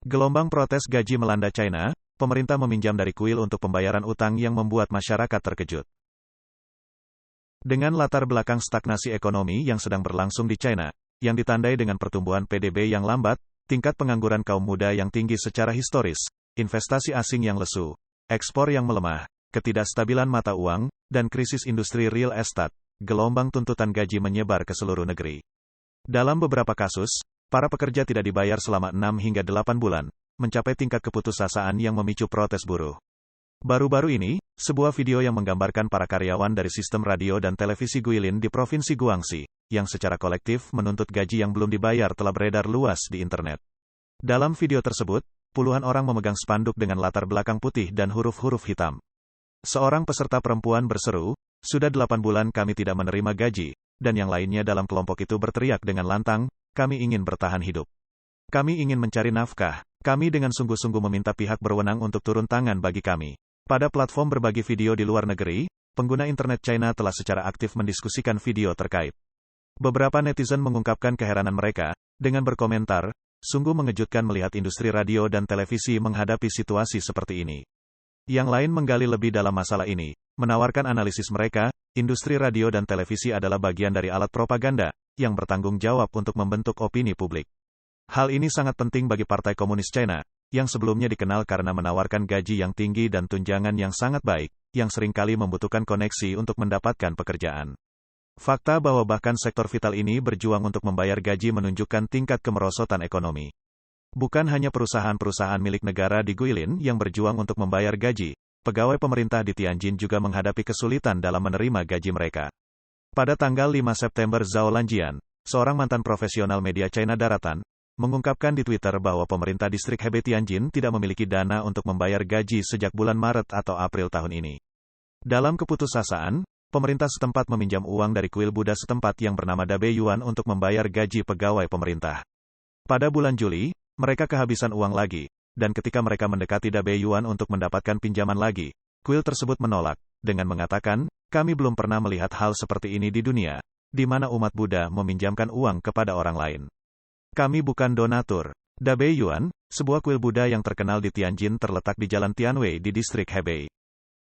Gelombang protes gaji melanda China, pemerintah meminjam dari kuil untuk pembayaran utang yang membuat masyarakat terkejut. Dengan latar belakang stagnasi ekonomi yang sedang berlangsung di China, yang ditandai dengan pertumbuhan PDB yang lambat, tingkat pengangguran kaum muda yang tinggi secara historis, investasi asing yang lesu, ekspor yang melemah, ketidakstabilan mata uang, dan krisis industri real estate, gelombang tuntutan gaji menyebar ke seluruh negeri. Dalam beberapa kasus, para pekerja tidak dibayar selama 6 hingga 8 bulan, mencapai tingkat keputusasaan yang memicu protes buruh. Baru-baru ini, sebuah video yang menggambarkan para karyawan dari sistem radio dan televisi Guilin di Provinsi Guangxi, yang secara kolektif menuntut gaji yang belum dibayar telah beredar luas di internet. Dalam video tersebut, puluhan orang memegang spanduk dengan latar belakang putih dan huruf-huruf hitam. Seorang peserta perempuan berseru, "Sudah 8 bulan kami tidak menerima gaji," dan yang lainnya dalam kelompok itu berteriak dengan lantang, "Kami ingin bertahan hidup. Kami ingin mencari nafkah. Kami dengan sungguh-sungguh meminta pihak berwenang untuk turun tangan bagi kami." Pada platform berbagi video di luar negeri, pengguna internet China telah secara aktif mendiskusikan video terkait. Beberapa netizen mengungkapkan keheranan mereka, dengan berkomentar, "Sungguh mengejutkan melihat industri radio dan televisi menghadapi situasi seperti ini." Yang lain menggali lebih dalam masalah ini, menawarkan analisis mereka, industri radio dan televisi adalah bagian dari alat propaganda, yang bertanggung jawab untuk membentuk opini publik. Hal ini sangat penting bagi Partai Komunis China, yang sebelumnya dikenal karena menawarkan gaji yang tinggi dan tunjangan yang sangat baik, yang seringkali membutuhkan koneksi untuk mendapatkan pekerjaan. Fakta bahwa bahkan sektor vital ini berjuang untuk membayar gaji menunjukkan tingkat kemerosotan ekonomi. Bukan hanya perusahaan-perusahaan milik negara di Guilin yang berjuang untuk membayar gaji, pegawai pemerintah di Tianjin juga menghadapi kesulitan dalam menerima gaji mereka. Pada tanggal 5 September Zhao Lanjian, seorang mantan profesional media China daratan, mengungkapkan di Twitter bahwa pemerintah distrik Hebei Tianjin tidak memiliki dana untuk membayar gaji sejak bulan Maret atau April tahun ini. Dalam keputusasaan, pemerintah setempat meminjam uang dari kuil Buddha setempat yang bernama Dabei Yuan untuk membayar gaji pegawai pemerintah. Pada bulan Juli, mereka kehabisan uang lagi, dan ketika mereka mendekati Dabei Yuan untuk mendapatkan pinjaman lagi, kuil tersebut menolak, dengan mengatakan, "Kami belum pernah melihat hal seperti ini di dunia, di mana umat Buddha meminjamkan uang kepada orang lain. Kami bukan donatur." Dabei Yuan, sebuah kuil Buddha yang terkenal di Tianjin terletak di Jalan Tianwei di distrik Hebei.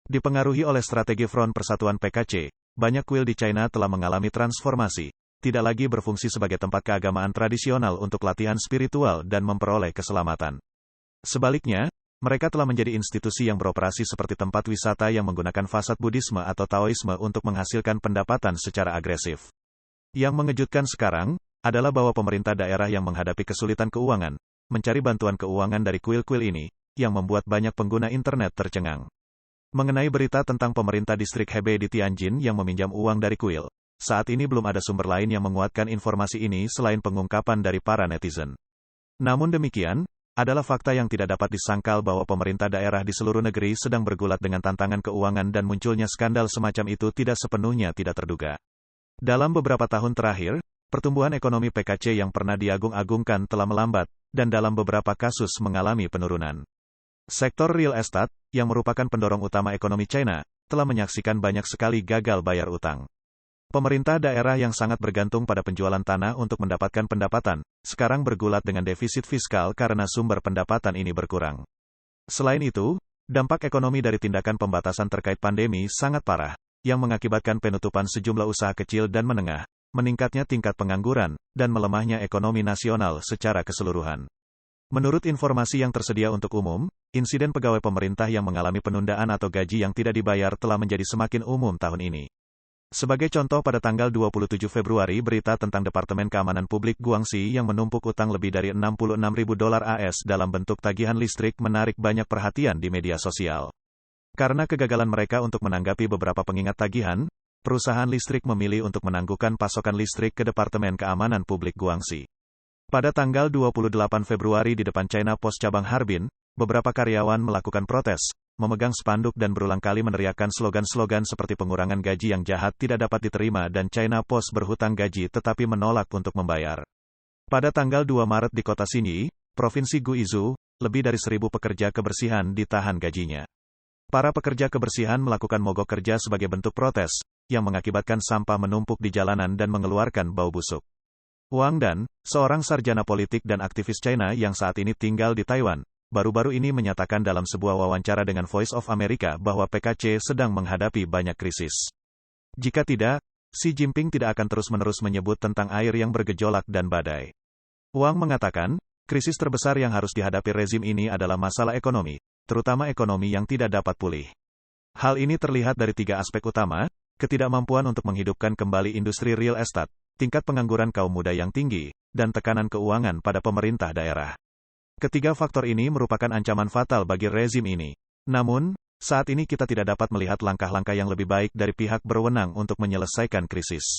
Dipengaruhi oleh strategi Front Persatuan PKC, banyak kuil di China telah mengalami transformasi, tidak lagi berfungsi sebagai tempat keagamaan tradisional untuk latihan spiritual dan memperoleh keselamatan. Sebaliknya, mereka telah menjadi institusi yang beroperasi seperti tempat wisata yang menggunakan fasad Buddhisme atau Taoisme untuk menghasilkan pendapatan secara agresif. Yang mengejutkan sekarang, adalah bahwa pemerintah daerah yang menghadapi kesulitan keuangan, mencari bantuan keuangan dari kuil-kuil ini, yang membuat banyak pengguna internet tercengang. Mengenai berita tentang pemerintah distrik Hebei di Tianjin yang meminjam uang dari kuil, saat ini belum ada sumber lain yang menguatkan informasi ini selain pengungkapan dari para netizen. Namun demikian, adalah fakta yang tidak dapat disangkal bahwa pemerintah daerah di seluruh negeri sedang bergulat dengan tantangan keuangan dan munculnya skandal semacam itu tidak sepenuhnya tidak terduga. Dalam beberapa tahun terakhir, pertumbuhan ekonomi PKC yang pernah diagung-agungkan telah melambat, dan dalam beberapa kasus mengalami penurunan. Sektor real estate, yang merupakan pendorong utama ekonomi China, telah menyaksikan banyak sekali gagal bayar utang. Pemerintah daerah yang sangat bergantung pada penjualan tanah untuk mendapatkan pendapatan, sekarang bergulat dengan defisit fiskal karena sumber pendapatan ini berkurang. Selain itu, dampak ekonomi dari tindakan pembatasan terkait pandemi sangat parah, yang mengakibatkan penutupan sejumlah usaha kecil dan menengah, meningkatnya tingkat pengangguran, dan melemahnya ekonomi nasional secara keseluruhan. Menurut informasi yang tersedia untuk umum, insiden pegawai pemerintah yang mengalami penundaan atau gaji yang tidak dibayar telah menjadi semakin umum tahun ini. Sebagai contoh, pada tanggal 27 Februari berita tentang Departemen Keamanan Publik Guangxi yang menumpuk utang lebih dari 66.000 dolar AS dalam bentuk tagihan listrik menarik banyak perhatian di media sosial. Karena kegagalan mereka untuk menanggapi beberapa pengingat tagihan, perusahaan listrik memilih untuk menangguhkan pasokan listrik ke Departemen Keamanan Publik Guangxi. Pada tanggal 28 Februari di depan China Post cabang Harbin, beberapa karyawan melakukan protes, memegang spanduk dan berulang kali meneriakkan slogan-slogan seperti pengurangan gaji yang jahat tidak dapat diterima dan China Post berhutang gaji tetapi menolak untuk membayar. Pada tanggal 2 Maret di kota Xinyi, Provinsi Guizhou, lebih dari 1.000 pekerja kebersihan ditahan gajinya. Para pekerja kebersihan melakukan mogok kerja sebagai bentuk protes, yang mengakibatkan sampah menumpuk di jalanan dan mengeluarkan bau busuk. Wang Dan, seorang sarjana politik dan aktivis China yang saat ini tinggal di Taiwan, baru-baru ini menyatakan dalam sebuah wawancara dengan Voice of America bahwa PKC sedang menghadapi banyak krisis. Jika tidak, Xi Jinping tidak akan terus-menerus menyebut tentang air yang bergejolak dan badai. Wang mengatakan, krisis terbesar yang harus dihadapi rezim ini adalah masalah ekonomi, terutama ekonomi yang tidak dapat pulih. Hal ini terlihat dari 3 aspek utama: ketidakmampuan untuk menghidupkan kembali industri real estate, tingkat pengangguran kaum muda yang tinggi, dan tekanan keuangan pada pemerintah daerah. Ketiga faktor ini merupakan ancaman fatal bagi rezim ini. Namun, saat ini kita tidak dapat melihat langkah-langkah yang lebih baik dari pihak berwenang untuk menyelesaikan krisis.